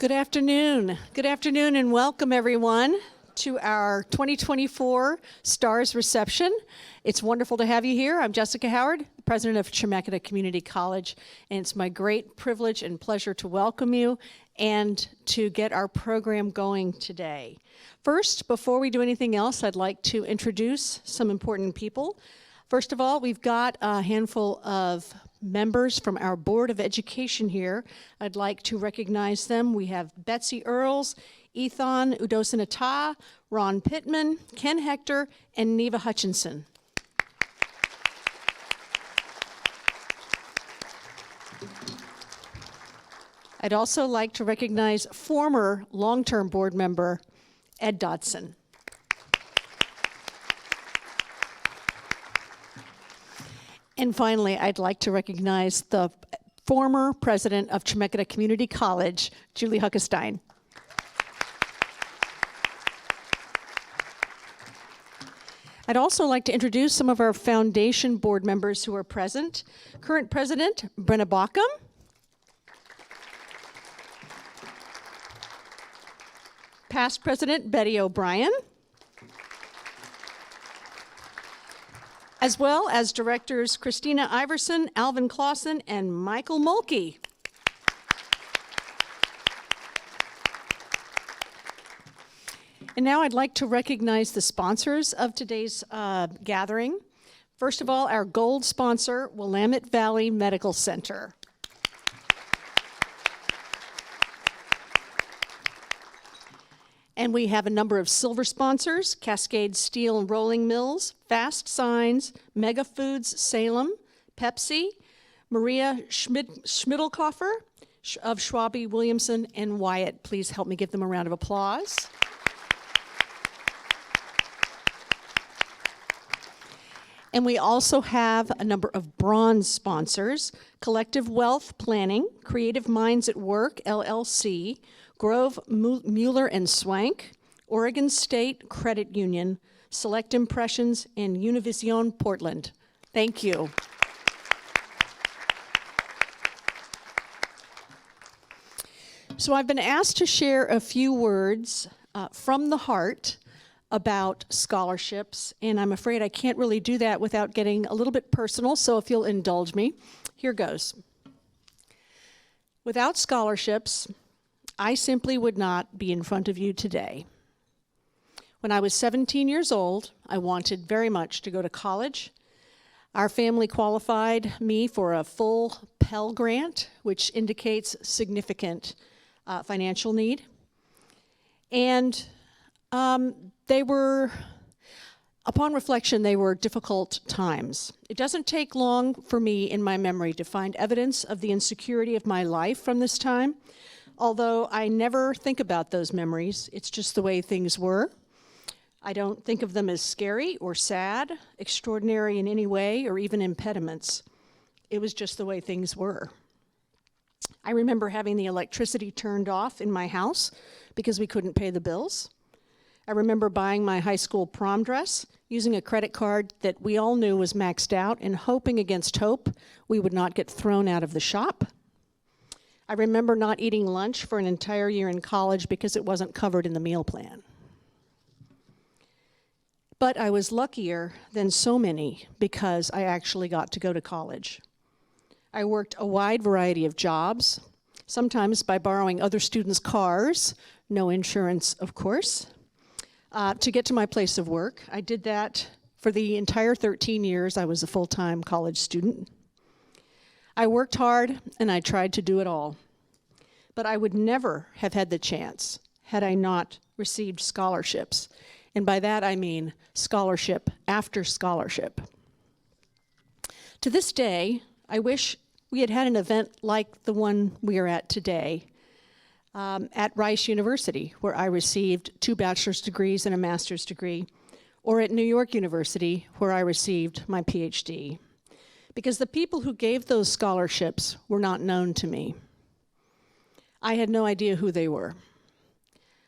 Good afternoon. Good afternoon and welcome everyone to our 2024 STARS reception. It's wonderful to have you here. I'm Jessica Howard, president of Chemeketa Community College, and it's my great privilege and pleasure to welcome you and to get our program going today. First, before we do anything else, I'd like to introduce some important people. First of all, we've got a handful of members from our Board of Education here. I'd like to recognize them. We have Betsy Earls, Ethan Udosinata, Ron Pittman, Ken Hector, and Neva Hutchinson. I'd also like to recognize former long-term board member Ed Dodson. And finally, I'd like to recognize the former president of Chemeketa Community College, Julie Huckestein. I'd also like to introduce some of our foundation board members who are present. Current president, Brenna Bauckham. Past president, Betty O'Brien. As well as directors Christina Iverson, Alvin Clausen, and Michael Mulkey. And now I'd like to recognize the sponsors of today's gathering. First of all, our gold sponsor, Willamette Valley Medical Center. And we have a number of silver sponsors: Cascade Steel and Rolling Mills, Fast Signs, Mega Foods Salem, Pepsi, Maria Schmidlkoffer of Schwabe Williamson, and Wyatt. Please help me give them a round of applause. And we also have a number of bronze sponsors: Collective Wealth Planning, Creative Minds at Work, LLC, Grove Mueller and Swank, Oregon State Credit Union, Select Impressions, and Univision Portland. Thank you. So I've been asked to share a few words from the heart about scholarships, and I'm afraid I can't really do that without getting a little bit personal, so if you'll indulge me, here goes. Without scholarships, I simply would not be in front of you today. When I was 17 years old, I wanted very much to go to college. Our family qualified me for a full Pell Grant, which indicates significant financial need. And upon reflection, they were difficult times. It doesn't take long for me in my memory to find evidence of the insecurity of my life from this time. Although I never think about those memories, it's just the way things were. I don't think of them as scary or sad, extraordinary in any way, or even impediments. It was just the way things were. I remember having the electricity turned off in my house because we couldn't pay the bills. I remember buying my high school prom dress, using a credit card that we all knew was maxed out, and hoping against hope we would not get thrown out of the shop. I remember not eating lunch for an entire year in college because it wasn't covered in the meal plan. But I was luckier than so many because I actually got to go to college. I worked a wide variety of jobs, sometimes by borrowing other students' cars, no insurance, of course, to get to my place of work. I did that for the entire 13 years I was a full-time college student. I worked hard, and I tried to do it all. But I would never have had the chance had I not received scholarships. And by that I mean scholarship after scholarship. To this day, I wish we had had an event like the one we are at today at Rice University, where I received 2 bachelor's degrees and a master's degree, or at New York University, where I received my PhD. Because the people who gave those scholarships were not known to me. I had no idea who they were.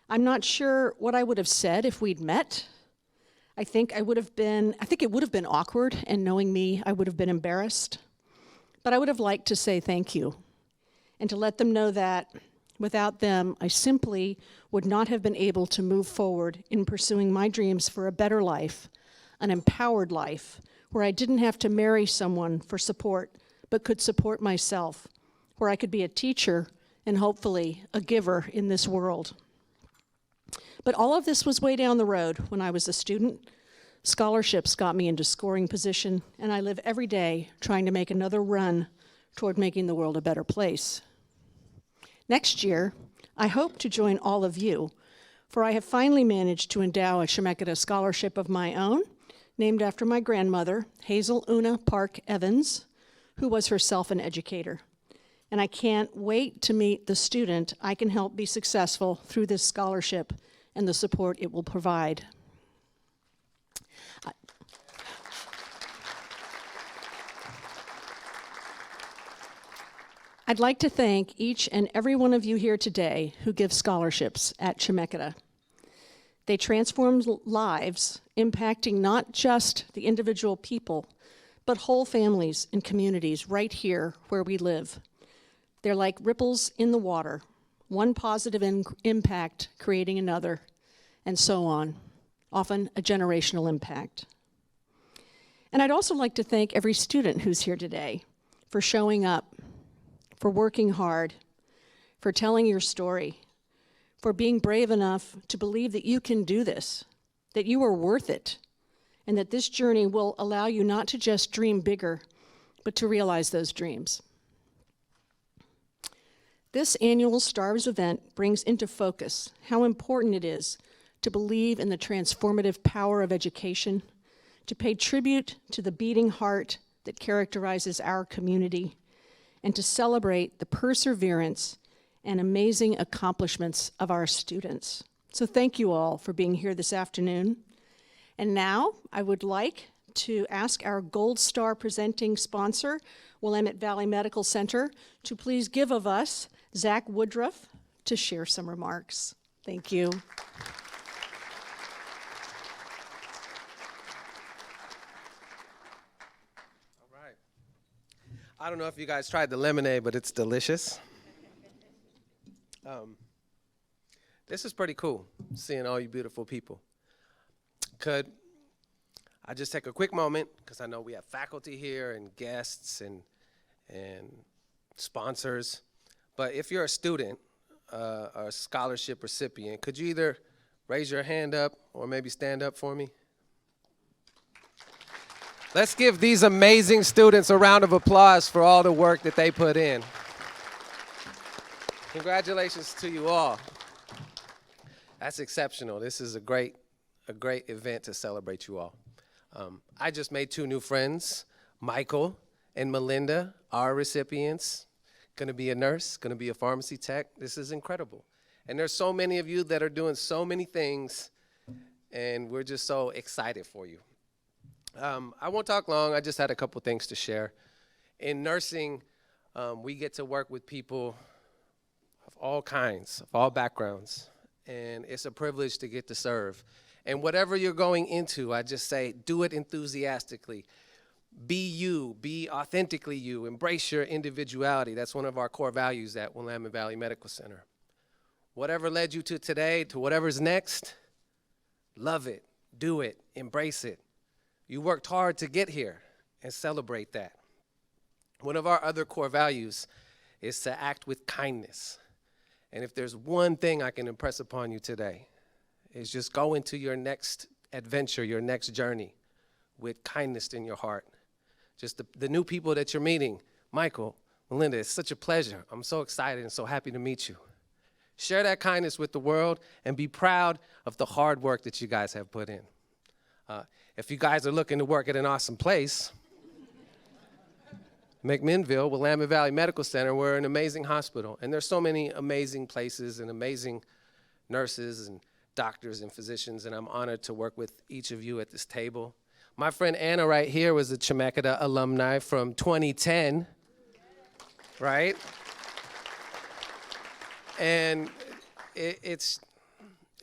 I'm not sure what I would have said if we'd met. I think it would have been awkward, and knowing me, I would have been embarrassed. But I would have liked to say thank you and to let them know that Without them, I simply would not have been able to move forward in pursuing my dreams for a better life, an empowered life, where I didn't have to marry someone for support, but could support myself, where I could be a teacher and hopefully a giver in this world. But all of this was way down the road when I was a student. Scholarships got me into scoring position, and I live every day trying to make another run toward making the world a better place. Next year, I hope to join all of you, for I have finally managed to endow a Chemeketa scholarship of my own, named after my grandmother, Hazel Una Park Evans, who was herself an educator. And I can't wait to meet the student I can help be successful through this scholarship and the support it will provide. I'd like to thank each and every one of you here today who give scholarships at Chemeketa. They transform lives, impacting not just the individual people, but whole families and communities right here where we live. They're like ripples in the water, one positive impact creating another, and so on, often a generational impact. And I'd also like to thank every student who's here today for showing up, for working hard, for telling your story, for being brave enough to believe that you can do this, that you are worth it, and that this journey will allow you not to just dream bigger, but to realize those dreams. This annual STARS event brings into focus how important it is to believe in the transformative power of education, to pay tribute to the beating heart that characterizes our community, and to celebrate the perseverance and amazing accomplishments of our students. So thank you all for being here this afternoon. And now I would like to ask our Gold Star presenting sponsor, Willamette Valley Medical Center, to please give of us Zach Woodruff to share some remarks. Thank you. I don't know if you guys tried the lemonade, but it's delicious. This is pretty cool, seeing all you beautiful people. Could I just take a quick moment, because I know we have faculty here and guests and sponsors, but if you're a student or a scholarship recipient, could you either raise your hand up or maybe stand up for me? Let's give these amazing students a round of applause for all the work that they put in. Congratulations to you all. That's exceptional. This is a great event to celebrate you all. I just made 2 new friends, Michael and Melinda, our recipients. Gonna be a nurse, gonna be a pharmacy tech. This is incredible. And there's so many of you that are doing so many things, and we're just so excited for you. I won't talk long. I just had a couple things to share. In nursing, we get to work with people of all kinds, of all backgrounds, and it's a privilege to get to serve. And whatever you're going into, I just say, do it enthusiastically. Be you, be authentically you, embrace your individuality. That's one of our core values at Willamette Valley Medical Center. Whatever led you to today, to whatever's next, love it, do it, embrace it. You worked hard to get here, and celebrate that. One of our other core values is to act with kindness. And if there's one thing I can impress upon you today, is just go into your next adventure, your next journey, with kindness in your heart. Just the new people that you're meeting, Michael, Melinda, it's such a pleasure. I'm so excited and so happy to meet you. Share that kindness with the world and be proud of the hard work that you guys have put in. If you guys are looking to work at an awesome place, McMinnville, Willamette Valley Medical Center, we're an amazing hospital. And there's so many amazing places and amazing nurses and doctors and physicians, and I'm honored to work with each of you at this table. My friend Anna right here was a Chemeketa alumni from 2010, right? And it's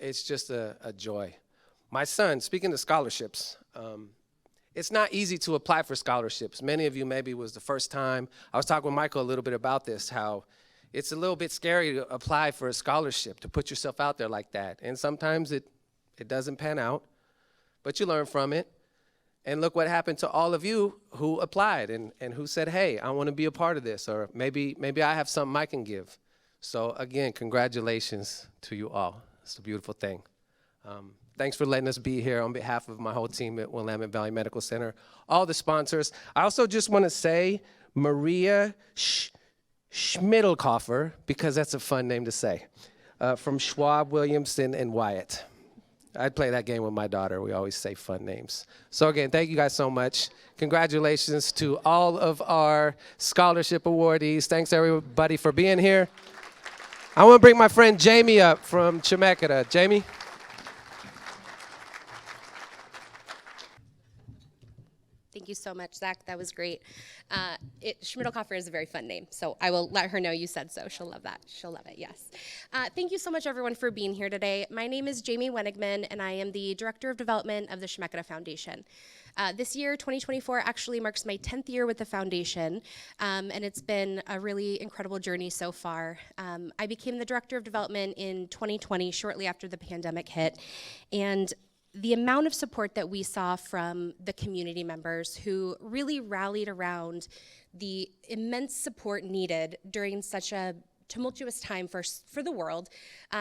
just a joy. My son, speaking of scholarships, it's not easy to apply for scholarships. Many of you maybe was the first time. I was talking with Michael a little bit about this, how it's a little bit scary to apply for a scholarship, to put yourself out there like that. And sometimes it doesn't pan out, but you learn from it. And look what happened to all of you who applied and who said, hey, I want to be a part of this, or maybe I have something I can give. So again, congratulations to you all. It's a beautiful thing. Thanks for letting us be here on behalf of my whole team at Willamette Valley Medical Center, all the sponsors. I also just want to say Maria Schmidlkoffer, because that's a fun name to say, from Schwab, Williamson, and Wyatt. I'd play that game with my daughter. We always say fun names. So again, thank you guys so much. Congratulations to all of our scholarship awardees. Thanks everybody for being here. I want to bring my friend Jamie up from Chemeketa. Jamie? Thank you so much, Zach. That was great. Schmidlkoffer is a very fun name, so I will let her know you said so. She'll love that. She'll love it, yes. Thank you so much, everyone, for being here today. My name is Jamie Wenigman, and I am the Director of Development of the Chemeketa Foundation. This year, 2024, actually marks my 10th year with the foundation, and it's been a really incredible journey so far. I became the Director of Development in 2020, shortly after the pandemic hit, and the amount of support that we saw from the community members who really rallied around the immense support needed during such a tumultuous time for the world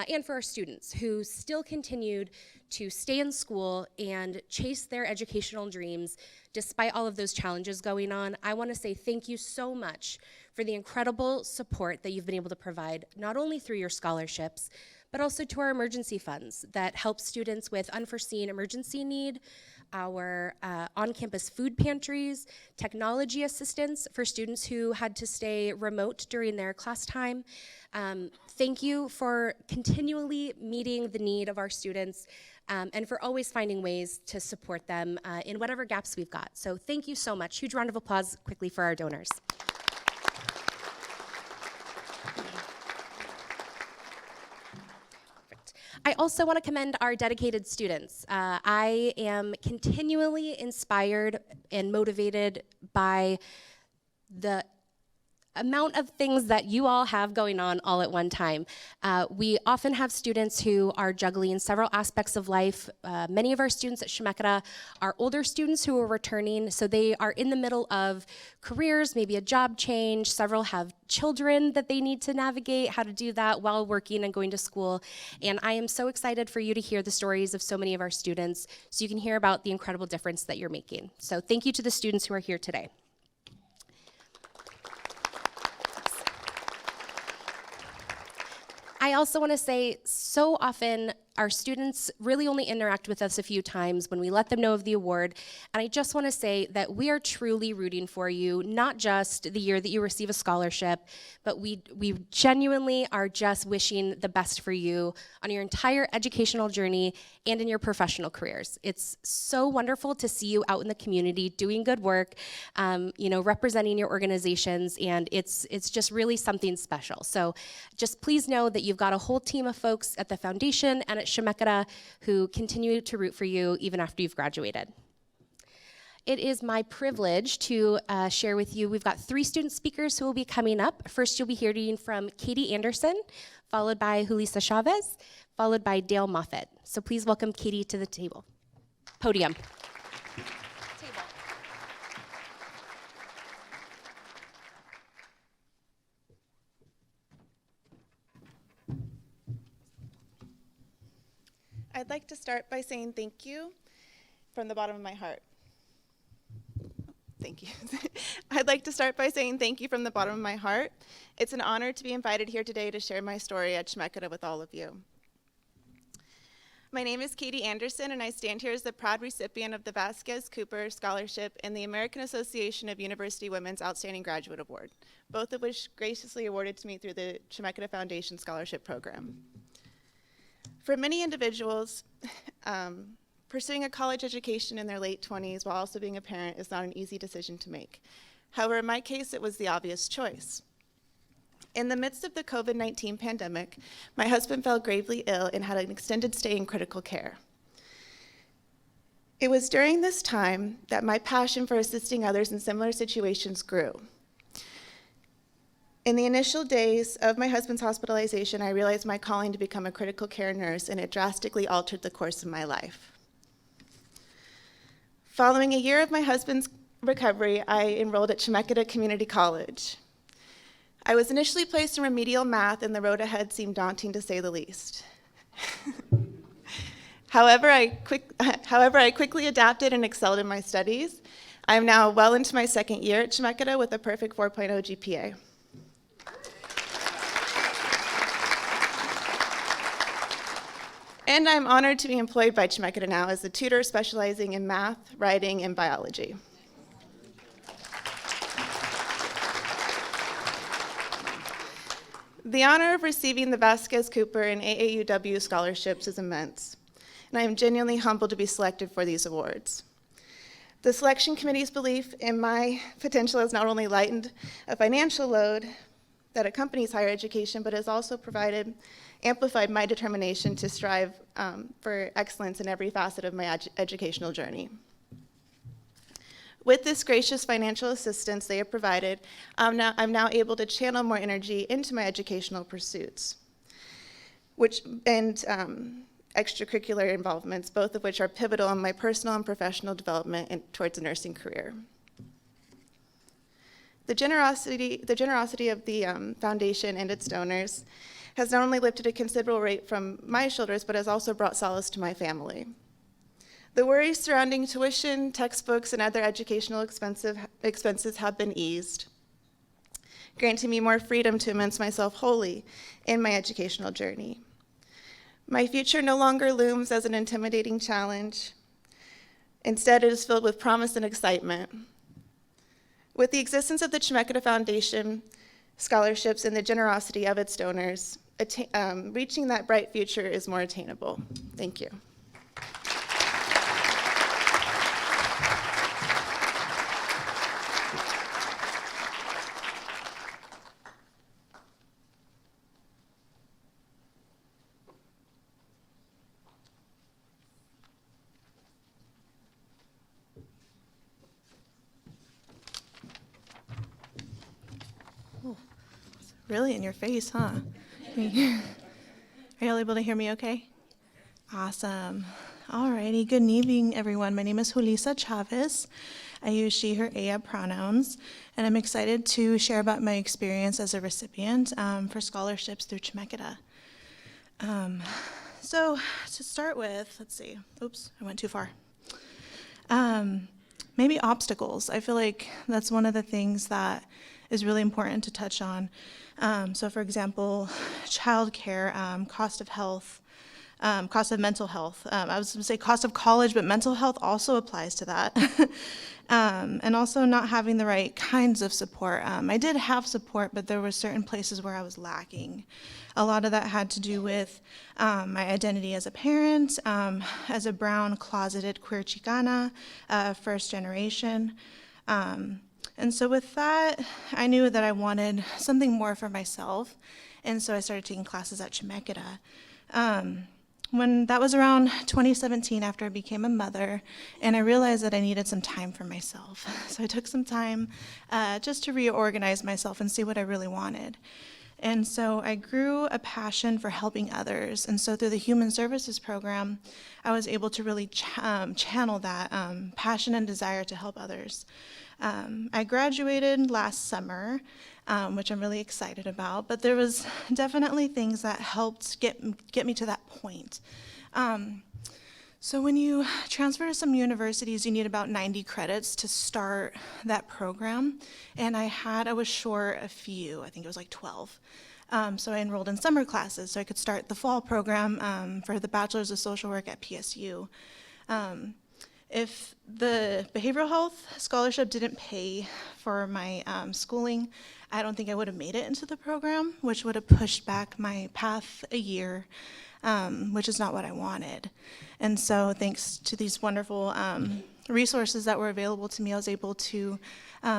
and for our students who still continued to stay in school and chase their educational dreams despite all of those challenges going on. I want to say thank you so much for the incredible support that you've been able to provide, not only through your scholarships, but also to our emergency funds that help students with unforeseen emergency need, our on-campus food pantries, technology assistance for students who had to stay remote during their class time. Thank you for continually meeting the need of our students and for always finding ways to support them in whatever gaps we've got. So thank you so much. Huge round of applause quickly for our donors. I also want to commend our dedicated students. I am continually inspired and motivated by the amount of things that you all have going on all at one time. We often have students who are juggling several aspects of life. Many of our students at Chemeketa are older students who are returning, so they are in the middle of careers, maybe a job change. Several have children that they need to navigate how to do that while working and going to school. And I am so excited for you to hear the stories of so many of our students so you can hear about the incredible difference that you're making. So thank you to the students who are here today. I also want to say, so often our students really only interact with us a few times when we let them know of the award. And I just want to say that we are truly rooting for you, not just the year that you receive a scholarship, but we genuinely are just wishing the best for you on your entire educational journey and in your professional careers. It's so wonderful to see you out in the community doing good work, representing your organizations, and it's just really something special. So just please know that you've got a whole team of folks at the foundation and at Chemeketa who continue to root for you even after you've graduated. It is my privilege to share with you, we've got 3 student speakers who will be coming up. First, you'll be hearing from Katie Anderson, followed by Julissa Chavez, followed by Dale Moffett. So please welcome Katie to the podium. I'd like to start by saying thank you from the bottom of my heart. Thank you. I'd like to start by saying thank you from the bottom of my heart. It's an honor to be invited here today to share my story at Chemeketa with all of you. My name is Katie Anderson, and I stand here as the proud recipient of the Vasquez Cooper Scholarship and the American Association of University Women's Outstanding Graduate Award, both of which graciously awarded to me through the Chemeketa Foundation Scholarship Program. For many individuals, pursuing a college education in their late 20s while also being a parent is not an easy decision to make. However, in my case, it was the obvious choice. In the midst of the COVID-19 pandemic, my husband fell gravely ill and had an extended stay in critical care. It was during this time that my passion for assisting others in similar situations grew. In the initial days of my husband's hospitalization, I realized my calling to become a critical care nurse, and it drastically altered the course of my life. Following a year of my husband's recovery, I enrolled at Chemeketa Community College. I was initially placed in remedial math, and the road ahead seemed daunting to say the least. However, I quickly adapted and excelled in my studies. I am now well into my second year at Chemeketa with a perfect 4.0 GPA. And I'm honored to be employed by Chemeketa now as a tutor specializing in math, writing, and biology. The honor of receiving the Vasquez Cooper and AAUW scholarships is immense, and I am genuinely humbled to be selected for these awards. The selection committee's belief in my potential has not only lightened a financial load that accompanies higher education, but has also amplified my determination to strive for excellence in every facet of my educational journey. With this gracious financial assistance they have provided, I'm now able to channel more energy into my educational pursuits, and extracurricular involvements, both of which are pivotal in my personal and professional development towards a nursing career. The generosity of the foundation and its donors has not only lifted a considerable weight from my shoulders, but has also brought solace to my family. The worries surrounding tuition, textbooks, and other educational expenses have been eased, granting me more freedom to immerse myself wholly in my educational journey. My future no longer looms as an intimidating challenge. Instead, it is filled with promise and excitement. With the existence of the Chemeketa Foundation, scholarships, and the generosity of its donors, reaching that bright future is more attainable. Thank you. Really in your face, huh? Are y'all able to hear me okay? Awesome. Alrighty, good evening, everyone. My name is Julissa Chavez. I use she, her, ella pronouns, and I'm excited to share about my experience as a recipient for scholarships through Chemeketa. So to start with, let's see. Oops, I went too far. Maybe obstacles. I feel like that's one of the things that is really important to touch on. So for example, childcare, cost of health, cost of mental health. I was going to say cost of college, but mental health also applies to that. And also not having the right kinds of support. I did have support, but there were certain places where I was lacking. A lot of that had to do with my identity as a parent, as a brown, closeted, queer Chicana, first generation. And so with that, I knew that I wanted something more for myself, and so I started taking classes at Chemeketa. When that was around 2017, after I became a mother, and I realized that I needed some time for myself. So I took some time just to reorganize myself and see what I really wanted. And so I grew a passion for helping others. And so through the Human Services program, I was able to really channel that passion and desire to help others. I graduated last summer, which I'm really excited about, but there was definitely things that helped get me to that point. So when you transfer to some universities, you need about 90 credits to start that program, and I was short a few, I think it was like 12. So I enrolled in summer classes so I could start the fall program for the Bachelor's of Social Work at PSU. If the behavioral health scholarship didn't pay for my schooling, I don't think I would have made it into the program, which would have pushed back my path a year, which is not what I wanted. And so thanks to these wonderful resources that were available to me, I was able to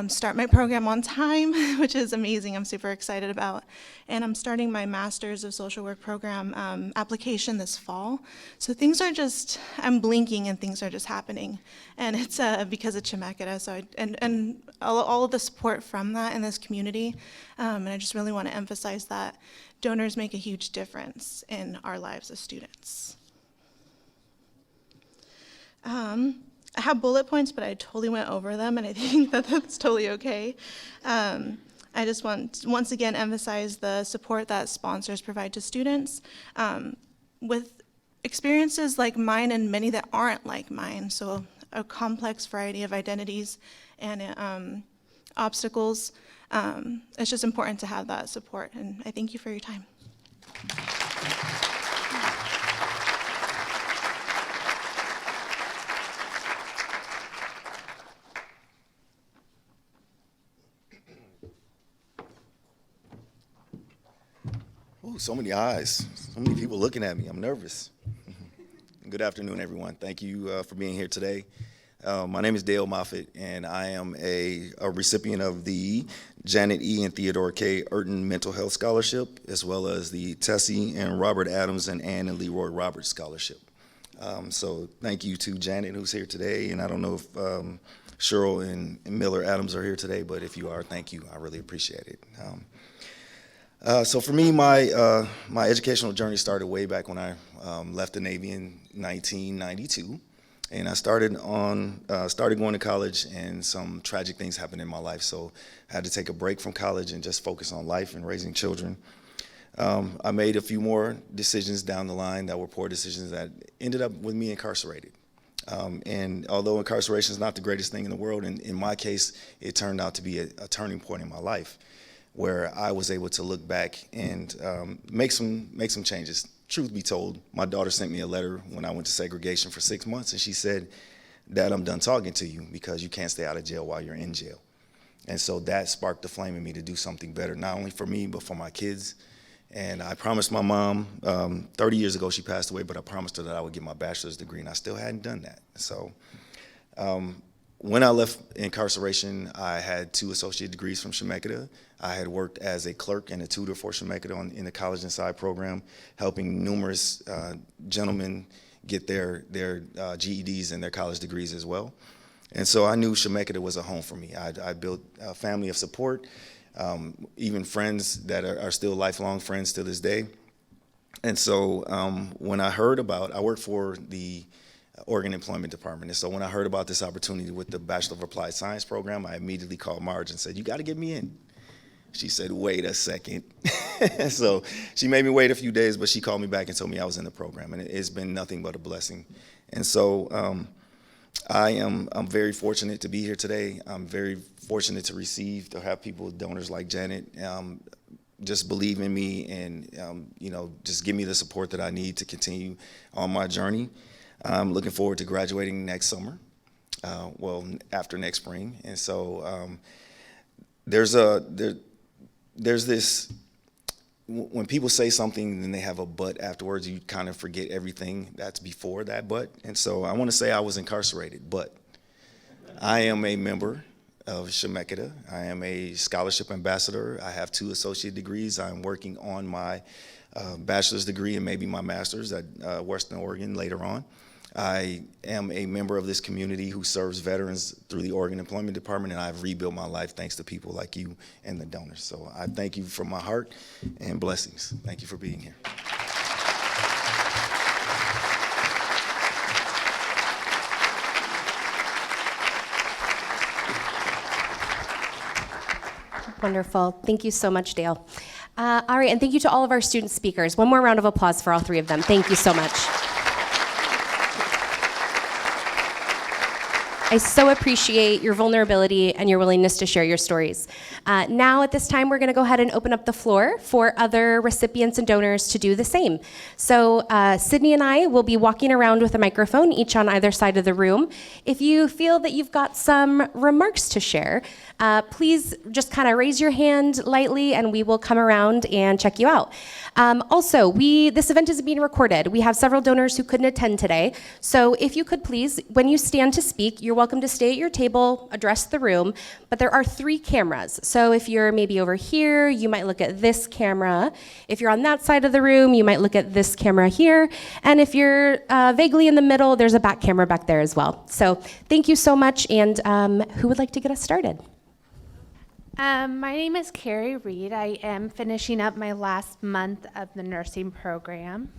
start my program on time, which is amazing. I'm super excited about. And I'm starting my Master's of Social Work program application this fall. So things are just, I'm blinking and things are just happening. And it's because of Chemeketa. So and all of the support from that in this community. And I just really want to emphasize that donors make a huge difference in our lives as students. I have bullet points, but I totally went over them, and I think that that's totally okay. I just want to once again emphasize the support that sponsors provide to students with experiences like mine and many that aren't like mine. So a complex variety of identities and obstacles. It's just important to have that support, and I thank you for your time. Ooh, so many eyes, so many people looking at me. I'm nervous. Good afternoon, everyone. Thank you for being here today. My name is Dale Moffitt, and I am a recipient of the Janet E. and Theodore K. Urton Mental Health Scholarship, as well as the Tessie and Robert Adams and Ann and Leroy Roberts Scholarship. So thank you to Janet, who's here today, and I don't know if Cheryl and Miller Adams are here today, but if you are, thank you. I really appreciate it. So for me, my educational journey started way back when I left the Navy in 1992, and I started going to college, and some tragic things happened in my life. So I had to take a break from college and just focus on life and raising children. I made a few more decisions down the line that were poor decisions that ended up with me incarcerated. And although incarceration is not the greatest thing in the world, in my case, it turned out to be a turning point in my life, where I was able to look back and make some changes. Truth be told, my daughter sent me a letter when I went to segregation for 6 months, and she said, "Dad, I'm done talking to you because you can't stay out of jail while you're in jail." And so that sparked the flame in me to do something better, not only for me, but for my kids. And I promised my mom, 30 years ago she passed away, but I promised her that I would get my bachelor's degree, and I still hadn't done that. So when I left incarceration, I had 2 associate degrees from Chemeketa. I had worked as a clerk and a tutor for Chemeketa in the College Inside program, helping numerous gentlemen get their GEDs and their college degrees as well. And so I knew Chemeketa was a home for me. I built a family of support, even friends that are still lifelong friends to this day. And so when I heard about, I worked for the Oregon Employment Department. And so when I heard about this opportunity with the Bachelor of Applied Science program, I immediately called Marge and said, "You got to get me in." She said, "Wait a second." So she made me wait a few days, but she called me back and told me I was in the program, and it's been nothing but a blessing. And so I'm very fortunate to be here today. I'm very fortunate to have people, donors like Janet, just believe in me and just give me the support that I need to continue on my journey. I'm looking forward to graduating next summer, after next spring. And so there's this, when people say something and they have a but afterwards, you kind of forget everything that's before that but. And so I want to say I was incarcerated, but I am a member of Chemeketa. I am a scholarship ambassador. I have 2 associate degrees. I'm working on my bachelor's degree and maybe my master's at Western Oregon later on. I am a member of this community who serves veterans through the Oregon Employment Department, and I've rebuilt my life thanks to people like you and the donors. So I thank you from my heart, and blessings. Thank you for being here. Wonderful. Thank you so much, Dale. All right, and thank you to all of our student speakers. One more round of applause for all 3 of them. Thank you so much. I so appreciate your vulnerability and your willingness to share your stories. Now at this time, we're gonna go ahead and open up the floor for other recipients and donors to do the same. So Sydney and I will be walking around with a microphone, each on either side of the room. If you feel that you've got some remarks to share, please just kind of raise your hand lightly and we will come around and check you out. Also, this event is being recorded. We have several donors who couldn't attend today. So if you could please, when you stand to speak, you're welcome to stay at your table, address the room, but there are 3 cameras. So if you're maybe over here, you might look at this camera. If you're on that side of the room, you might look at this camera here. And if you're vaguely in the middle, there's a back camera back there as well. So thank you so much, and who would like to get us started? My name is Carrie Reed. I am finishing up my last month of the nursing program.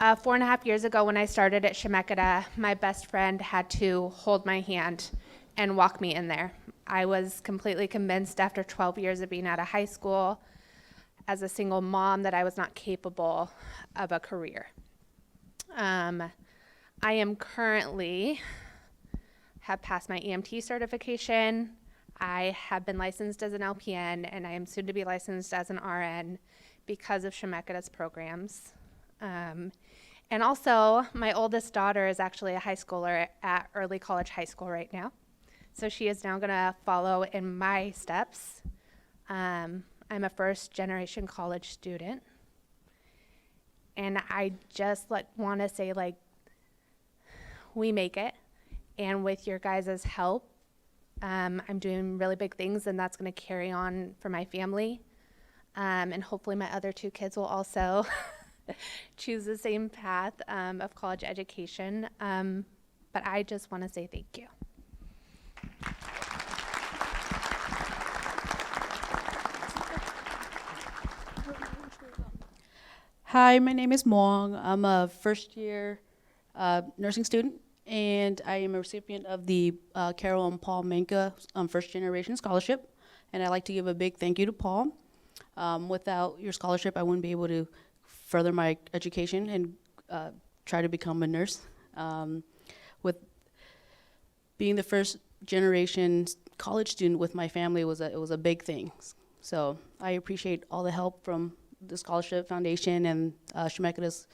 4.5 years ago when I started at Chemeketa, my best friend had to hold my hand and walk me in there. I was completely convinced after 12 years of being out of high school as a single mom that I was not capable of a career. I am currently have passed my EMT certification. I have been licensed as an LPN, and I am soon to be licensed as an RN because of Chemeketa's programs. And also, my oldest daughter is actually a high schooler at Early College High School right now. So she is now gonna follow in my steps. I'm a first-generation college student. And I just wanna say, we make it. And with your guys' help, I'm doing really big things, and that's going to carry on for my family. And hopefully my other 2 kids will also choose the same path of college education. But I just want to say thank you. Hi, my name is Mong. I'm a first-year nursing student, and I am a recipient of the Carol and Paul Menka First Generation Scholarship. And I'd like to give a big thank you to Paul. Without your scholarship, I wouldn't be able to further my education and try to become a nurse. With being the first generation college student with my family, it was a big thing. So I appreciate all the help from the Scholarship Foundation and Chemeketa's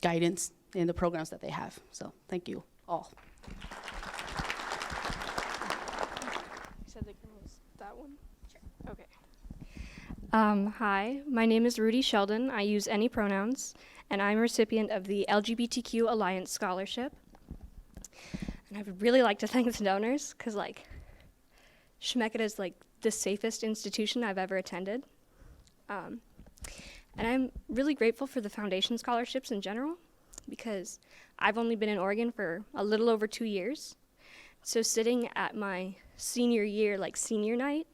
guidance in the programs that they have. So thank you all. You said the green was that one? Sure. Okay. Hi, my name is Rudy Sheldon. I use any pronouns, and I'm a recipient of the LGBTQ Alliance Scholarship. And I would really like to thank the donors, because Chemeketa is the safest institution I've ever attended. And I'm really grateful for the foundation scholarships in general, because I've only been in Oregon for a little over 2 years. So sitting at my senior year, senior night,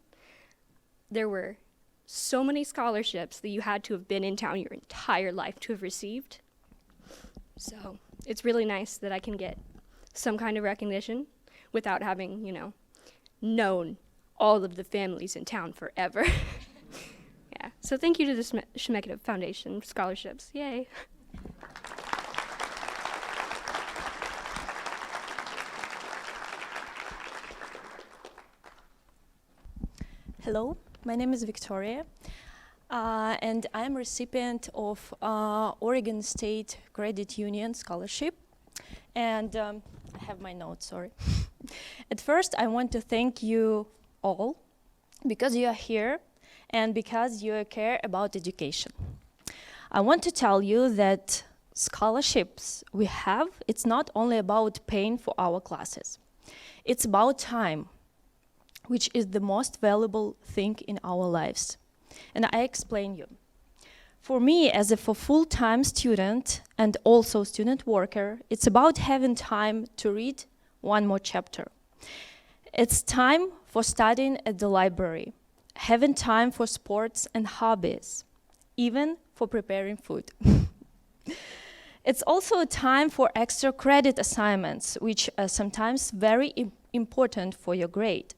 there were so many scholarships that you had to have been in town your entire life to have received. So it's really nice that I can get some kind of recognition without having, known all of the families in town forever. Yeah, so thank you to the Chemeketa Foundation scholarships. Yay. Hello, my name is Victoria, and I'm a recipient of Oregon State Credit Union Scholarship. And I have my notes, sorry. At first, I want to thank you all because you are here and because you care about education. I want to tell you that scholarships we have, it's not only about paying for our classes. It's about time, which is the most valuable thing in our lives. And I explain you. For me, as a full-time student and also student worker, it's about having time to read one more chapter. It's time for studying at the library, having time for sports and hobbies, even for preparing food. It's also a time for extra credit assignments, which are sometimes very important for your grade.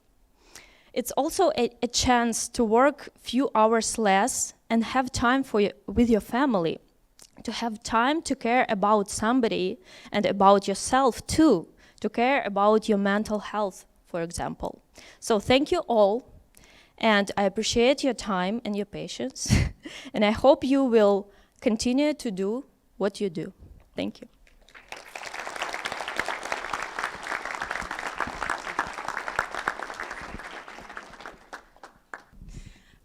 It's also a chance to work few hours less and have time with your family, to have time to care about somebody and about yourself too, to care about your mental health, for example. So thank you all, and I appreciate your time and your patience, and I hope you will continue to do what you do. Thank you.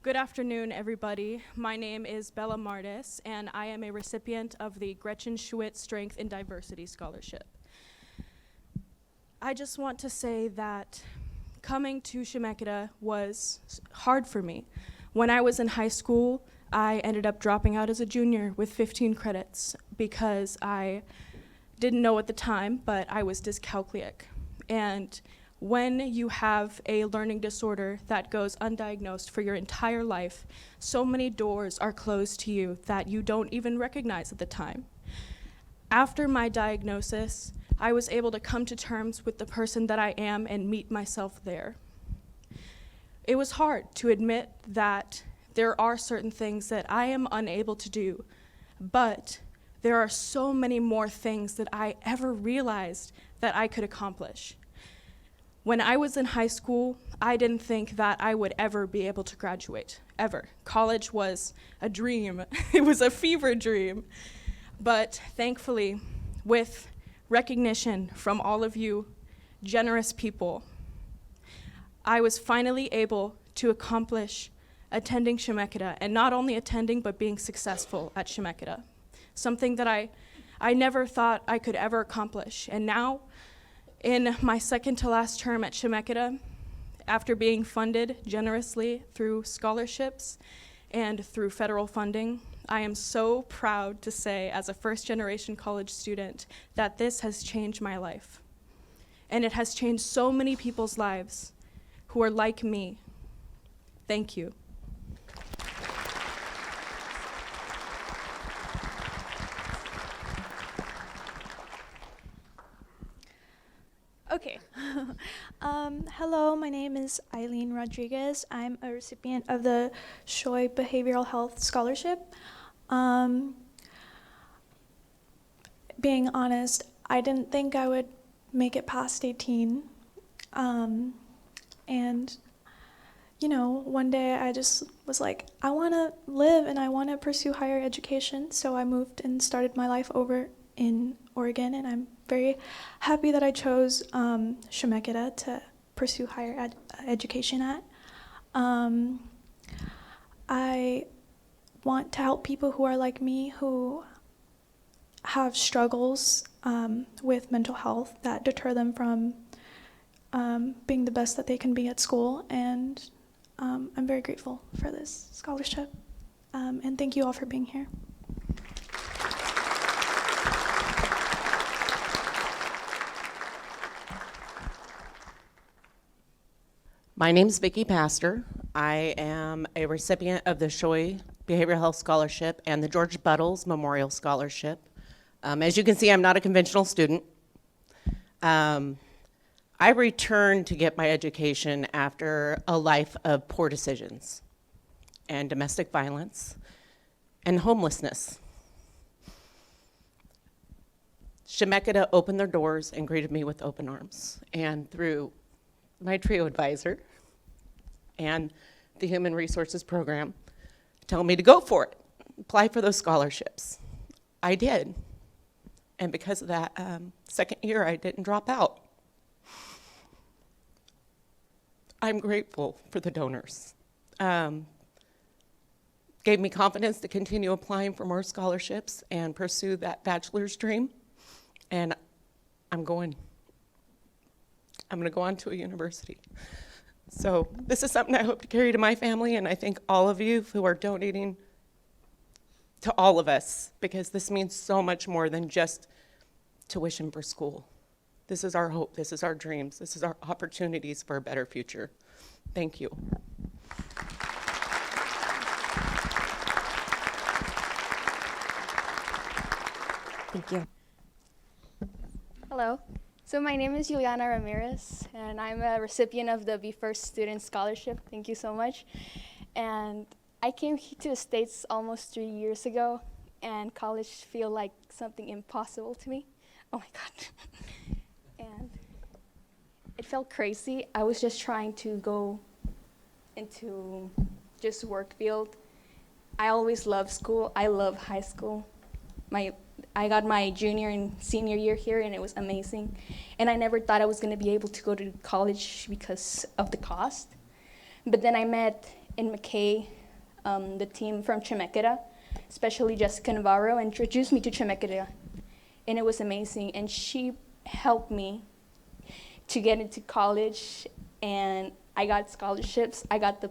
Good afternoon, everybody. My name is Bella Martis, and I am a recipient of the Gretchen Schwitt Strength and Diversity Scholarship. I just want to say that coming to Chemeketa was hard for me. When I was in high school, I ended up dropping out as a junior with 15 credits because I didn't know at the time, but I was dyscalculic. And when you have a learning disorder that goes undiagnosed for your entire life, so many doors are closed to you that you don't even recognize at the time. After my diagnosis, I was able to come to terms with the person that I am and meet myself there. It was hard to admit that there are certain things that I am unable to do, but there are so many more things that I ever realized that I could accomplish. When I was in high school, I didn't think that I would ever be able to graduate, ever. College was a dream. It was a fever dream. But thankfully, with recognition from all of you generous people, I was finally able to accomplish attending Chemeketa, and not only attending, but being successful at Chemeketa, something that I never thought I could ever accomplish. And now, in my second to last term at Chemeketa, after being funded generously through scholarships and through federal funding, I am so proud to say, as a first-generation college student, that this has changed my life. And it has changed so many people's lives who are like me. Thank you. Okay. Hello, my name is Eileen Rodriguez. I'm a recipient of the Shoy Behavioral Health Scholarship. Being honest, I didn't think I would make it past 18. And, you know, one day I just was like, I want to live and I want to pursue higher education. So I moved and started my life over in Oregon, and I'm very happy that I chose Chemeketa to pursue higher education at. I want to help people who are like me, who have struggles with mental health that deter them from being the best that they can be at school, and I'm very grateful for this scholarship, and thank you all for being here. My name is Vicki Pastor. I am a recipient of the Shoy Behavioral Health Scholarship and the George Buttles Memorial Scholarship. As you can see, I'm not a conventional student. I returned to get my education after a life of poor decisions and domestic violence and homelessness. Chemeketa opened their doors and greeted me with open arms. And through my TRIO advisor and the Human Resources Program telling me to go for it, apply for those scholarships. I did. And because of that, second year, I didn't drop out. I'm grateful for the donors. Gave me confidence to continue applying for more scholarships and pursue that bachelor's dream. And I'm going to go on to a university. So this is something I hope to carry to my family, and I thank all of you who are donating to all of us, because this means so much more than just tuition for school. This is our hope, this is our dreams, this is our opportunities for a better future. Thank you. Thank you. Hello. So my name is Juliana Ramirez, and I'm a recipient of the Be First Student Scholarship. Thank you so much. And I came to the States almost 3 years ago, and college feel like something impossible to me. Oh my God. And it felt crazy. I was just trying to go into just work field. I always loved school. I love high school. I got my junior and senior year here, and it was amazing. And I never thought I was going to be able to go to college because of the cost. But then I met in McKay the team from Chemeketa, especially Jessica Navarro, introduced me to Chemeketa, and it was amazing. And she helped me to get into college, and I got scholarships. I got the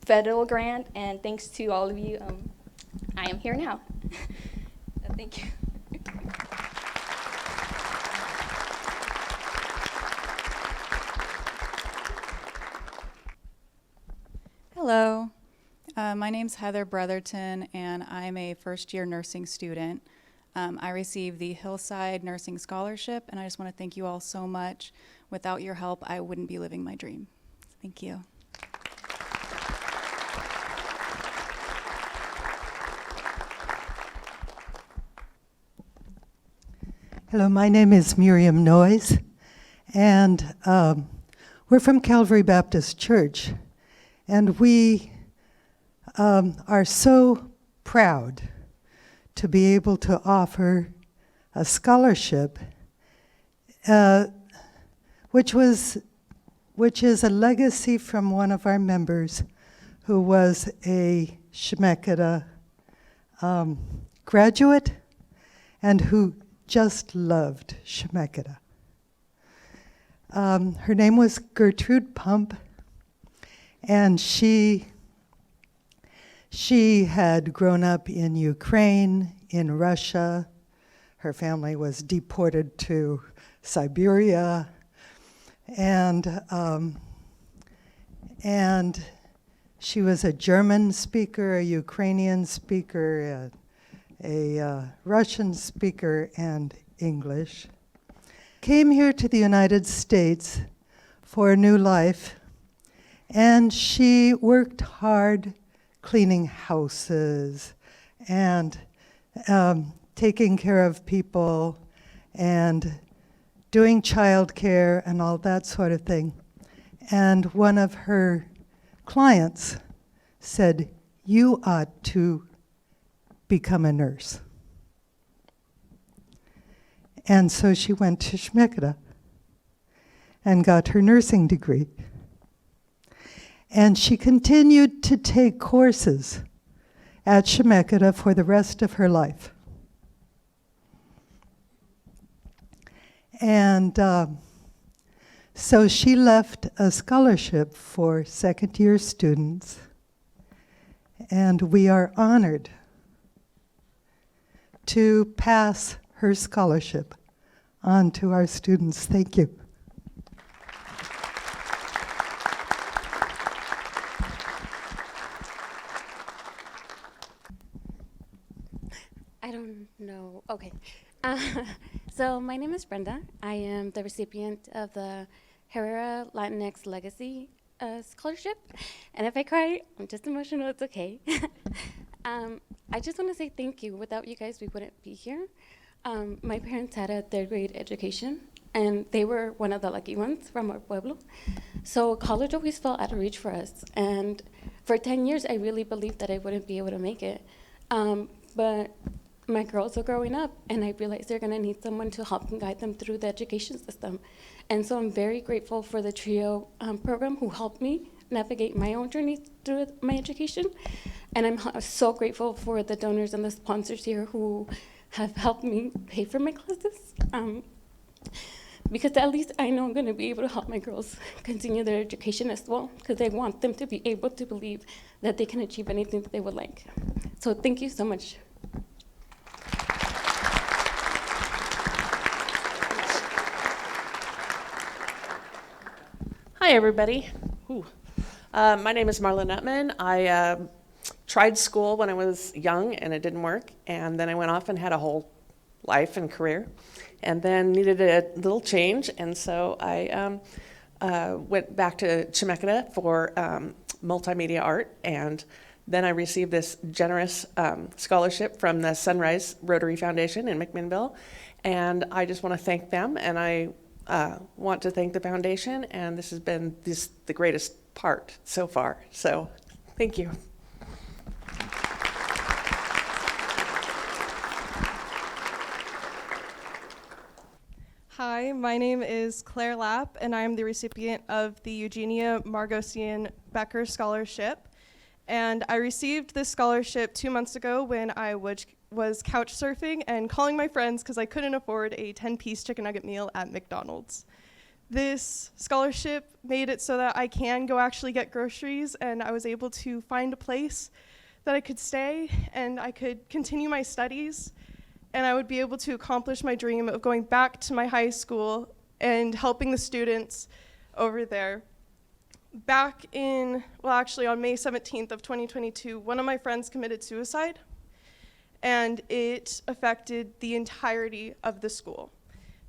federal grant, and thanks to all of you, I am here now. Thank you. Hello, my name's Heather Brotherton, and I'm a first-year nursing student. I received the Hillside Nursing Scholarship, and I just want to thank you all so much. Without your help, I wouldn't be living my dream. Thank you. Hello, my name is Miriam Noyes, and we're from Calvary Baptist Church, and we are so proud to be able to offer a scholarship, which is a legacy from one of our members who was a Chemeketa graduate and who just loved Chemeketa. Her name was Gertrude Pump, and she had grown up in Ukraine, in Russia. Her family was deported to Siberia, and she was a German speaker, a Ukrainian speaker, a Russian speaker, and English. Came here to the United States for a new life, and she worked hard cleaning houses and taking care of people and doing childcare and all that sort of thing. And one of her clients said, "You ought to become a nurse." And so she went to Chemeketa and got her nursing degree. And she continued to take courses at Chemeketa for the rest of her life. And so she left a scholarship for second-year students, and we are honored to pass her scholarship on to our students. Thank you. I don't know. Okay. So my name is Brenda. I am the recipient of the Herrera Latinx Legacy Scholarship. And if I cry, I'm just emotional. It's okay. I just want to say thank you. Without you guys, we wouldn't be here. My parents had a third grade education, and they were one of the lucky ones from our pueblo. So college always felt out of reach for us. And for 10 years, I really believed that I wouldn't be able to make it. But my girls are growing up, and I realized they're going to need someone to help and guide them through the education system. And so I'm very grateful for the TRIO program who helped me navigate my own journey through my education. And I'm so grateful for the donors and the sponsors here who have helped me pay for my classes. Because at least I know I'm going to be able to help my girls continue their education as well, because I want them to be able to believe that they can achieve anything that they would like. So thank you so much. Hi, everybody. My name is Marla Nutman. I tried school when I was young, and it didn't work. And then I went off and had a whole life and career, and then needed a little change. And so I went back to Chemeketa for multimedia art. And then I received this generous scholarship from the Sunrise Rotary Foundation in McMinnville. And I just want to thank them, and I want to thank the foundation, and this has been the greatest part so far. So, thank you. Hi, my name is Claire Lapp, and I am the recipient of the Eugenia Margosian Becker Scholarship. And I received this scholarship 2 months ago when I was couch surfing and calling my friends because I couldn't afford a 10-piece chicken nugget meal at McDonald's. This scholarship made it so that I can go actually get groceries, and I was able to find a place that I could stay and I could continue my studies, and I would be able to accomplish my dream of going back to my high school and helping the students over there. Back in, well, actually on May 17th of 2022, one of my friends committed suicide, and it affected the entirety of the school.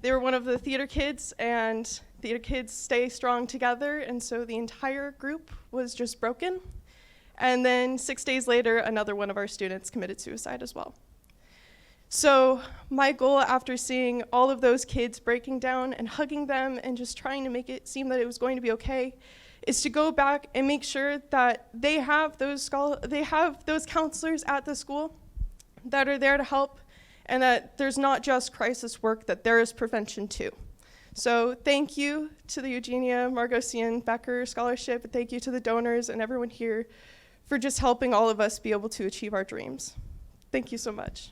They were one of the theater kids, and theater kids stay strong together, and so the entire group was just broken. And then 6 days later, another one of our students committed suicide as well. So my goal, after seeing all of those kids breaking down and hugging them and just trying to make it seem that it was going to be okay, is to go back and make sure that they have those counselors at the school that are there to help, and that there's not just crisis work, that there is prevention too. So thank you to the Eugenia Margosian Becker Scholarship, and thank you to the donors and everyone here for just helping all of us be able to achieve our dreams. Thank you so much.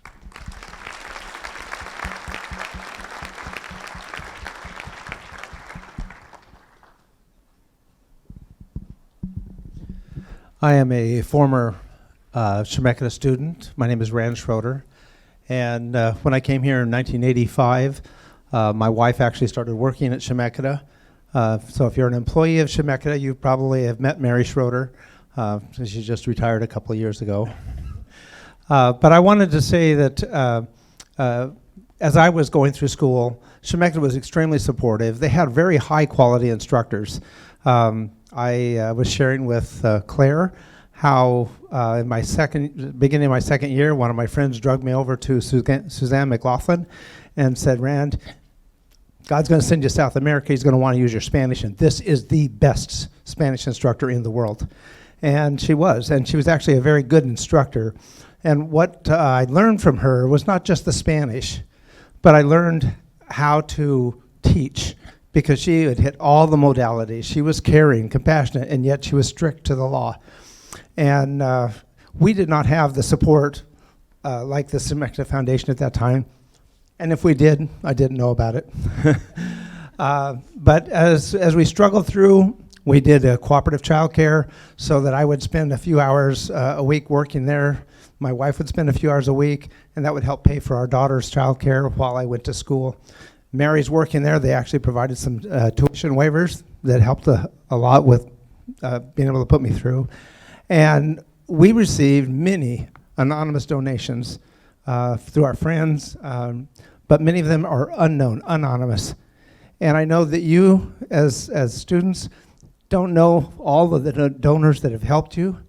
I am a former Chemeketa student. My name is Rand Schroeder. And when I came here in 1985, my wife actually started working at Chemeketa. So if you're an employee of Chemeketa, you probably have met Mary Schroeder. She just retired a couple of years ago. But I wanted to say that as I was going through school, Chemeketa was extremely supportive. They had very high quality instructors. I was sharing with Claire how in my beginning of my second year, one of my friends drugged me over to Suzanne McLaughlin and said, Rand, God's going to send you to South America. He's going to want to use your Spanish, and this is the best Spanish instructor in the world. And she was actually a very good instructor. And what I learned from her was not just the Spanish, but I learned how to teach, because she had hit all the modalities. She was caring, compassionate, and yet she was strict to the law. And we did not have the support like the Chemeketa Foundation at that time. And if we did, I didn't know about it. But as we struggled through, we did cooperative childcare so that I would spend a few hours a week working there. My wife would spend a few hours a week, and that would help pay for our daughter's childcare while I went to school. Mary's working there. They actually provided some tuition waivers that helped a lot with being able to put me through. And we received many anonymous donations through our friends, but many of them are unknown, anonymous. And I know that you, as students, don't know all of the donors that have helped you,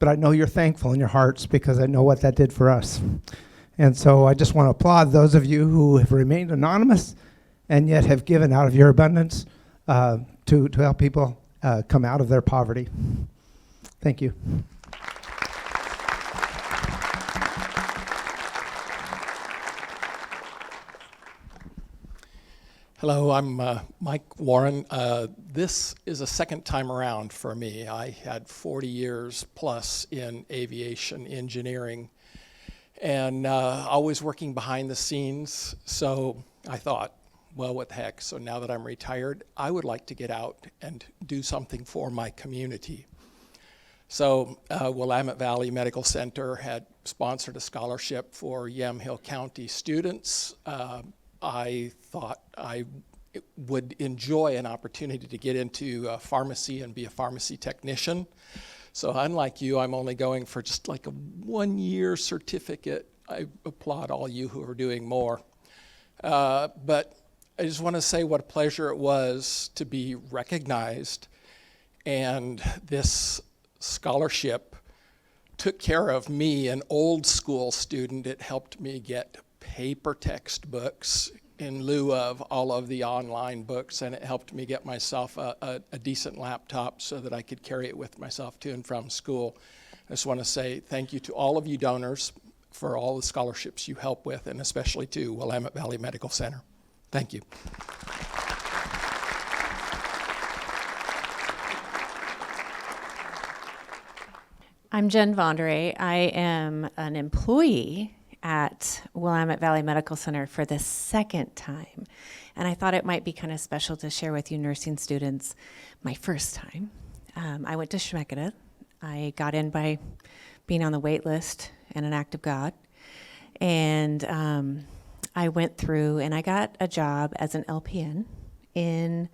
but I know you're thankful in your hearts because I know what that did for us. And so I just want to applaud those of you who have remained anonymous and yet have given out of your abundance to help people come out of their poverty. Thank you. Hello, I'm Mike Warren. This is a second time around for me. I had 40 years plus in aviation engineering and always working behind the scenes. So I thought, well, what the heck? So now that I'm retired, I would like to get out and do something for my community. So Willamette Valley Medical Center had sponsored a scholarship for Yamhill County students. I thought I would enjoy an opportunity to get into pharmacy and be a pharmacy technician. So unlike you, I'm only going for just like a 1-year certificate. I applaud all you who are doing more. But I just want to say what a pleasure it was to be recognized. And this scholarship took care of me, an old school student. It helped me get paper textbooks in lieu of all of the online books, and it helped me get myself a decent laptop so that I could carry it with myself to and from school. I just want to say thank you to all of you donors for all the scholarships you help with, and especially to Willamette Valley Medical Center. Thank you. I'm Jen Vondere. I am an employee at Willamette Valley Medical Center for the second time. And I thought it might be kind of special to share with you nursing students my first time. I went to Chemeketa. I got in by being on the wait list and an act of God. And I went through and I got a job as an LPN in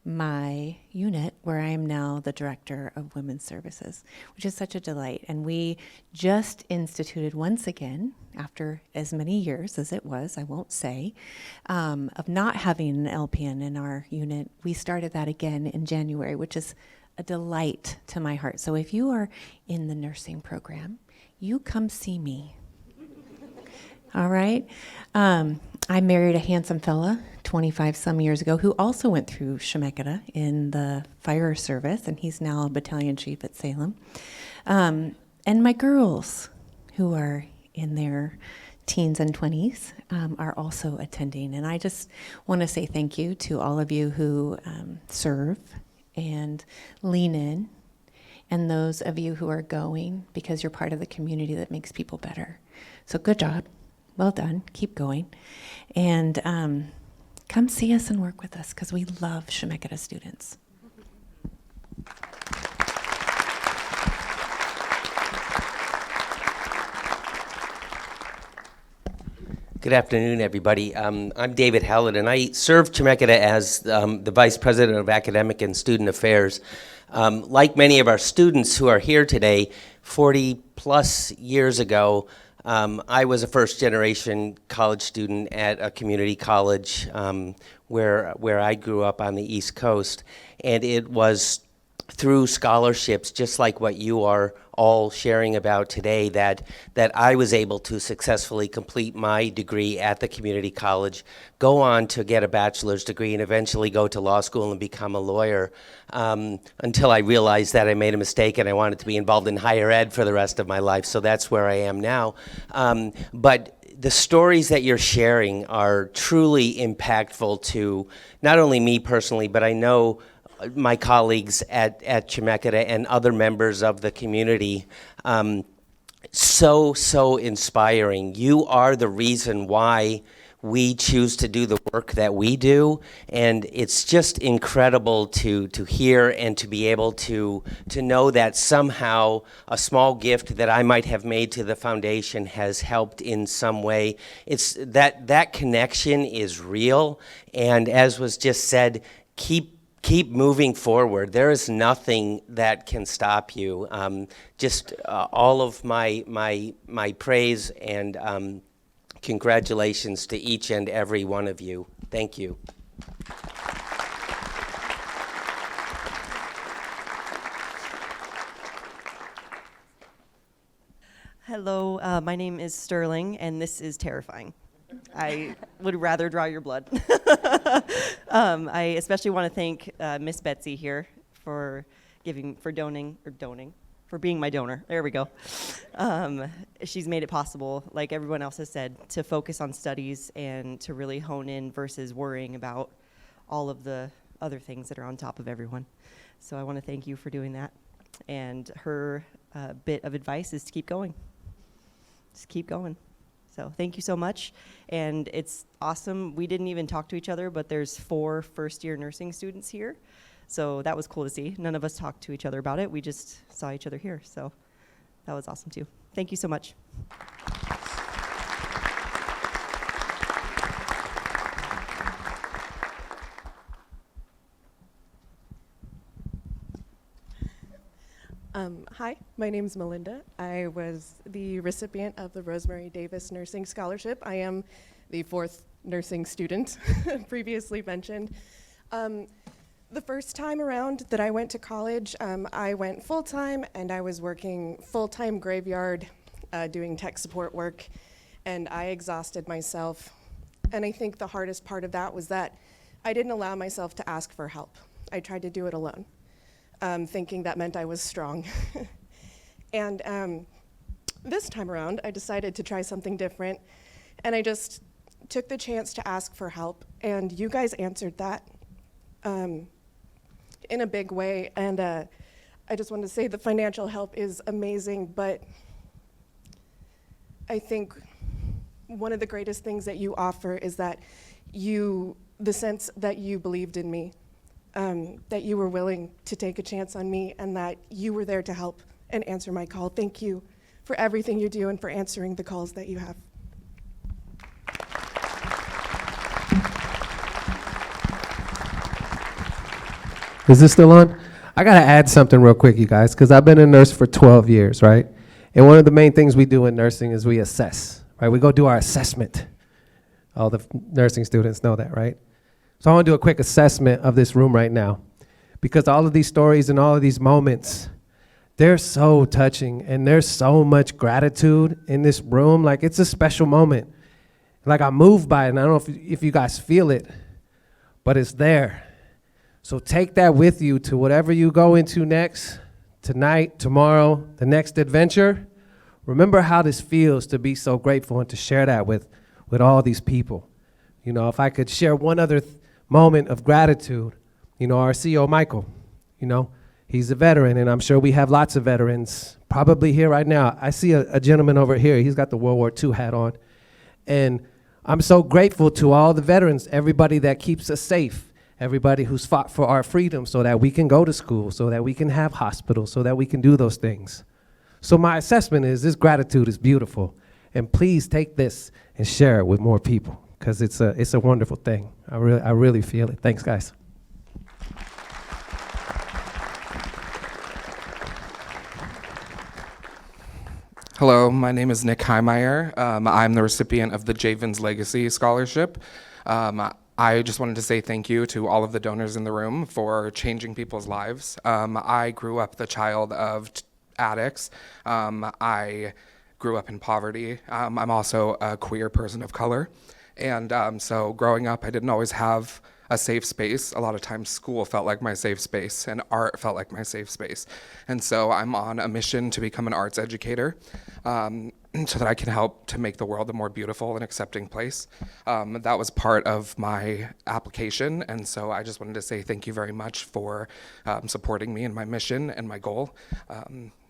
my unit where I am now the director of women's services, which is such a delight. And we just instituted once again, after as many years as it was, I won't say, of not having an LPN in our unit. We started that again in January, which is a delight to my heart. So if you are in the nursing program, you come see me. All right? I married a handsome fella 25 some years ago who also went through Chemeketa in the fire service, and he's now a battalion chief at Salem. And my girls, who are in their teens and 20s, are also attending. And I just want to say thank you to all of you who serve and lean in, and those of you who are going because you're part of the community that makes people better. So good job. Well done. Keep going. And come see us and work with us because we love Chemeketa students. Good afternoon, everybody. I'm David Hallett, and I serve Chemeketa as the Vice President of Academic and Student Affairs. Like many of our students who are here today, 40 plus years ago, I was a first-generation college student at a community college where I grew up on the East Coast, and it was through scholarships, just like what you are all sharing about today, that I was able to successfully complete my degree at the community college, go on to get a bachelor's degree, and eventually go to law school and become a lawyer, until I realized that I made a mistake and I wanted to be involved in higher ed for the rest of my life. So that's where I am now. But the stories that you're sharing are truly impactful to not only me personally, but I know my colleagues at Chemeketa and other members of the community. So inspiring. You are the reason why we choose to do the work that we do, and it's just incredible to hear and to be able to know that somehow a small gift that I might have made to the foundation has helped in some way. It's that connection is real, and as was just said, keep moving forward. There is nothing that can stop you. Just all of my praise and congratulations to each and every one of you. Thank you. Hello, my name is Sterling, and this is terrifying. I would rather draw your blood. I especially want to thank Miss Betsy here for being my donor. There we go. She's made it possible, like everyone else has said, to focus on studies and to really hone in versus worrying about all of the other things that are on top of everyone. So I want to thank you for doing that. And her bit of advice is to keep going. Just keep going. So thank you so much, and it's awesome. We didn't even talk to each other, but there's 4 first-year nursing students here, so that was cool to see. None of us talked to each other about it. We just saw each other here, so that was awesome too. Thank you so much. Hi, my name is Melinda. I was the recipient of the Rosemary Davis Nursing Scholarship. I am the 4th nursing student previously mentioned. The first time around that I went to college, I went full-time, and I was working full-time graveyard doing tech support work, and I exhausted myself. And I think the hardest part of that was that I didn't allow myself to ask for help. I tried to do it alone. Thinking that meant I was strong. And this time around, I decided to try something different, and I just took the chance to ask for help, and you guys answered that in a big way. And I just wanted to say the financial help is amazing, but I think one of the greatest things that you offer is that the sense that you believed in me, that you were willing to take a chance on me, and that you were there to help and answer my call. Thank you for everything you do and for answering the calls that you have. Is this still on? I got to add something real quick, you guys, because I've been a nurse for 12 years, right? And one of the main things we do in nursing is we assess, right? We go do our assessment. All the nursing students know that, right? So I want to do a quick assessment of this room right now, because all of these stories and all of these moments, they're so touching, and there's so much gratitude in this room. Like, it's a special moment. Like, I'm moved by it, and I don't know if you guys feel it, but it's there. So take that with you to whatever you go into next, tonight, tomorrow, the next adventure. Remember how this feels to be so grateful and to share that with all these people. You know, if I could share one other moment of gratitude, you know, our CEO, Michael, you know, he's a veteran, and I'm sure we have lots of veterans probably here right now. I see a gentleman over here. He's got the World War II hat on. And I'm so grateful to all the veterans, everybody that keeps us safe, everybody who's fought for our freedom so that we can go to school, so that we can have hospitals, so that we can do those things. So my assessment is this gratitude is beautiful. And please take this and share it with more people, because it's a wonderful thing. I really feel it. Thanks, guys. Hello, my name is Nick Heimeyer. I'm the recipient of the Javens Legacy Scholarship. I just wanted to say thank you to all of the donors in the room for changing people's lives. I grew up the child of addicts. I grew up in poverty. I'm also a queer person of color. And so growing up, I didn't always have a safe space. A lot of times school felt like my safe space, and art felt like my safe space. And so I'm on a mission to become an arts educator, so that I can help to make the world a more beautiful and accepting place. That was part of my application, and so I just wanted to say thank you very much for supporting me in my mission and my goal.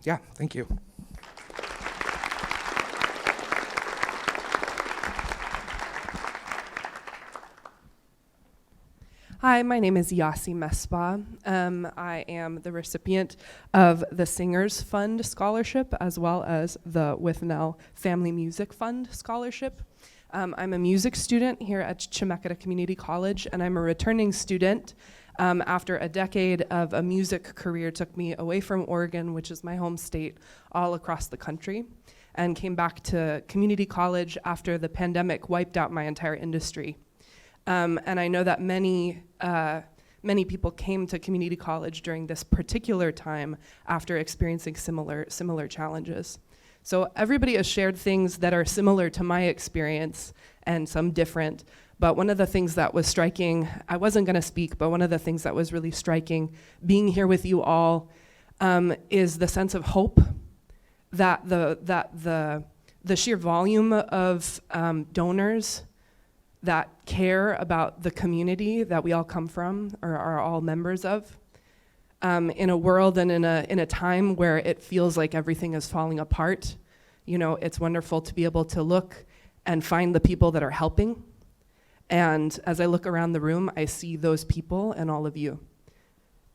Yeah, thank you. Hi, my name is Yasi Mesbah. I am the recipient of the Singers Fund Scholarship, as well as the Withnell Family Music Fund Scholarship. I'm a music student here at Chemeketa Community College, and I'm a returning student after a decade of a music career took me away from Oregon, which is my home state, all across the country, and came back to community college after the pandemic wiped out my entire industry. And I know that many people came to community college during this particular time after experiencing similar challenges. So everybody has shared things that are similar to my experience and some different. But one of the things that was striking, I wasn't going to speak, but one of the things that was really striking being here with you all is the sense of hope that the sheer volume of donors that care about the community that we all come from or are all members of, in a world and in a time where it feels like everything is falling apart. You know, it's wonderful to be able to look and find the people that are helping. And as I look around the room, I see those people and all of you.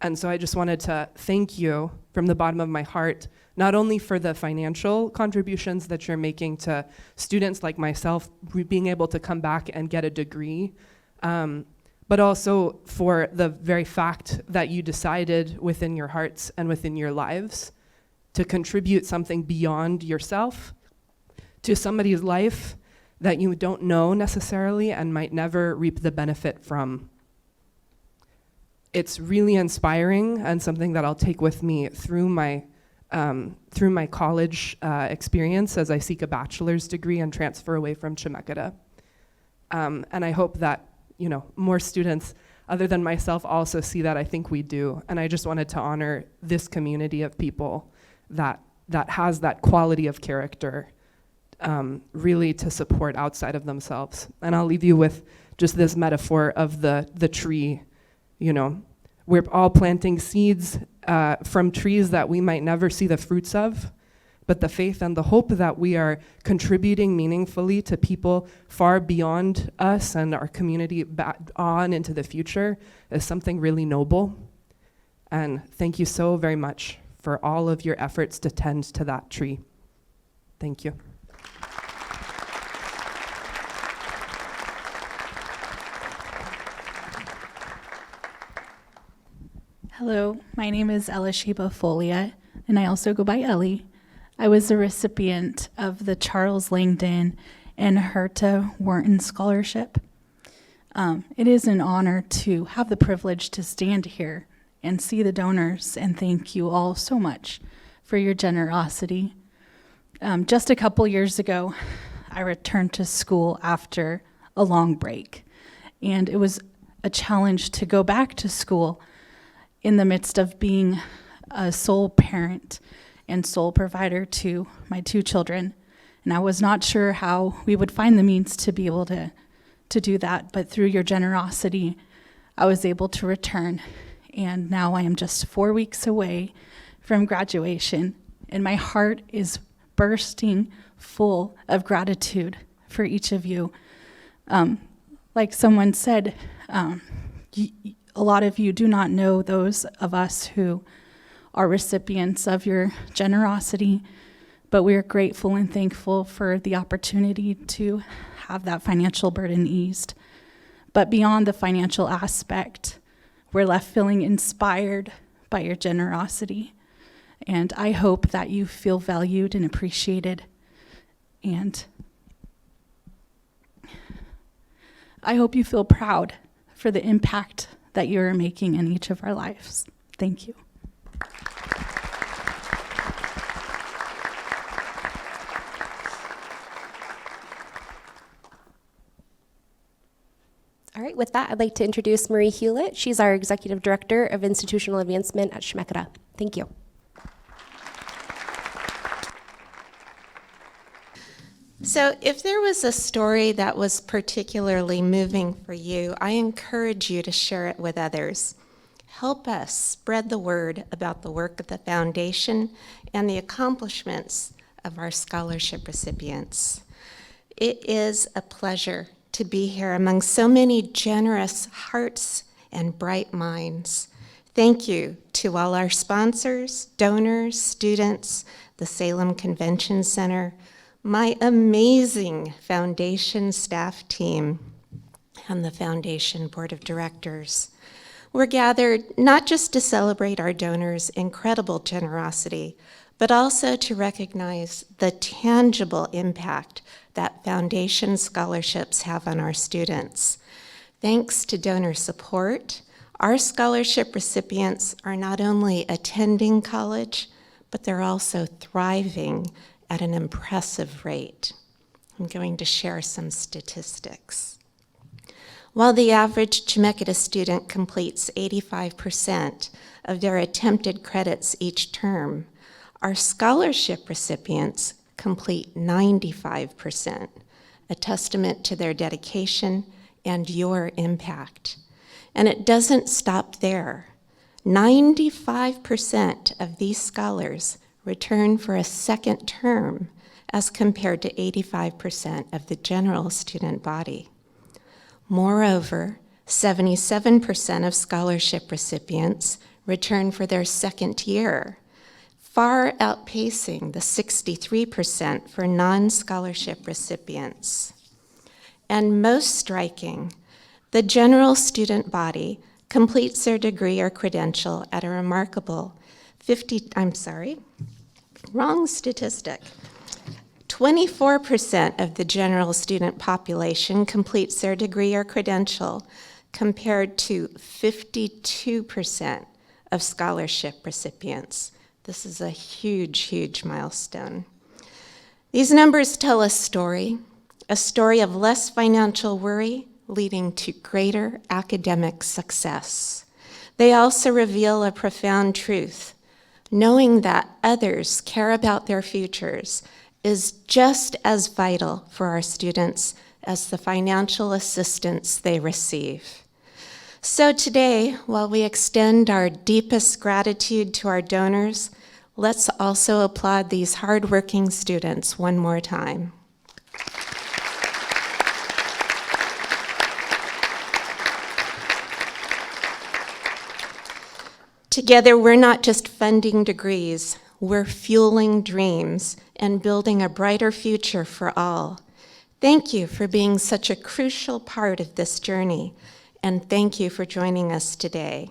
And so I just wanted to thank you from the bottom of my heart, not only for the financial contributions that you're making to students like myself, being able to come back and get a degree, but also for the very fact that you decided within your hearts and within your lives to contribute something beyond yourself to somebody's life that you don't know necessarily and might never reap the benefit from. It's really inspiring and something that I'll take with me through my college experience as I seek a bachelor's degree and transfer away from Chemeketa. And I hope that, you know, more students other than myself also see that. I think we do. And I just wanted to honor this community of people that has that quality of character really to support outside of themselves. And I'll leave you with just this metaphor of the tree. You know, We're all planting seeds from trees that we might never see the fruits of, but the faith and the hope that we are contributing meaningfully to people far beyond us and our community back on into the future is something really noble. And thank you so very much for all of your efforts to tend to that tree. Thank you. Hello, my name is Elisheba Folia, and I also go by Ellie. I was a recipient of the Charles Langdon and Herta Wharton Scholarship. It is an honor to have the privilege to stand here and see the donors, and thank you all so much for your generosity. Just a couple years ago, I returned to school after a long break, and it was a challenge to go back to school in the midst of being a sole parent and sole provider to my 2 children. And I was not sure how we would find the means to be able to do that, but through your generosity, I was able to return. And now I am just 4 weeks away from graduation, and my heart is bursting full of gratitude for each of you. Like someone said, a lot of you do not know those of us who are recipients of your generosity, but we are grateful and thankful for the opportunity to have that financial burden eased. But beyond the financial aspect, we're left feeling inspired by your generosity. And I hope that you feel valued and appreciated. And I hope you feel proud for the impact that you are making in each of our lives. Thank you. All right, with that, I'd like to introduce Marie Hewlett. She's our Executive Director of Institutional Advancement at Chemeketa. Thank you. So if there was a story that was particularly moving for you, I encourage you to share it with others. Help us spread the word about the work of the foundation and the accomplishments of our scholarship recipients. It is a pleasure to be here among so many generous hearts and bright minds. Thank you to all our sponsors, donors, students, the Salem Convention Center, my amazing foundation staff team, and the foundation board of directors. We're gathered not just to celebrate our donors' incredible generosity, but also to recognize the tangible impact that foundation scholarships have on our students. Thanks to donor support, our scholarship recipients are not only attending college, but they're also thriving at an impressive rate. I'm going to share some statistics. While the average Chemeketa student completes 85% of their attempted credits each term, our scholarship recipients complete 95%, a testament to their dedication and your impact. And it doesn't stop there. 95% of these scholars return for a second term as compared to 85% of the general student body. Moreover, 77% of scholarship recipients return for their second year, far outpacing the 63% for non-scholarship recipients. And most striking, the general student body completes their degree or credential at a remarkable 24% of the general student population completes their degree or credential, compared to 52% of scholarship recipients. This is a huge, huge milestone. These numbers tell a story of less financial worry leading to greater academic success. They also reveal a profound truth. Knowing that others care about their futures is just as vital for our students as the financial assistance they receive. So today, while we extend our deepest gratitude to our donors, let's also applaud these hardworking students one more time. Together, we're not just funding degrees, we're fueling dreams and building a brighter future for all. Thank you for being such a crucial part of this journey, and thank you for joining us today.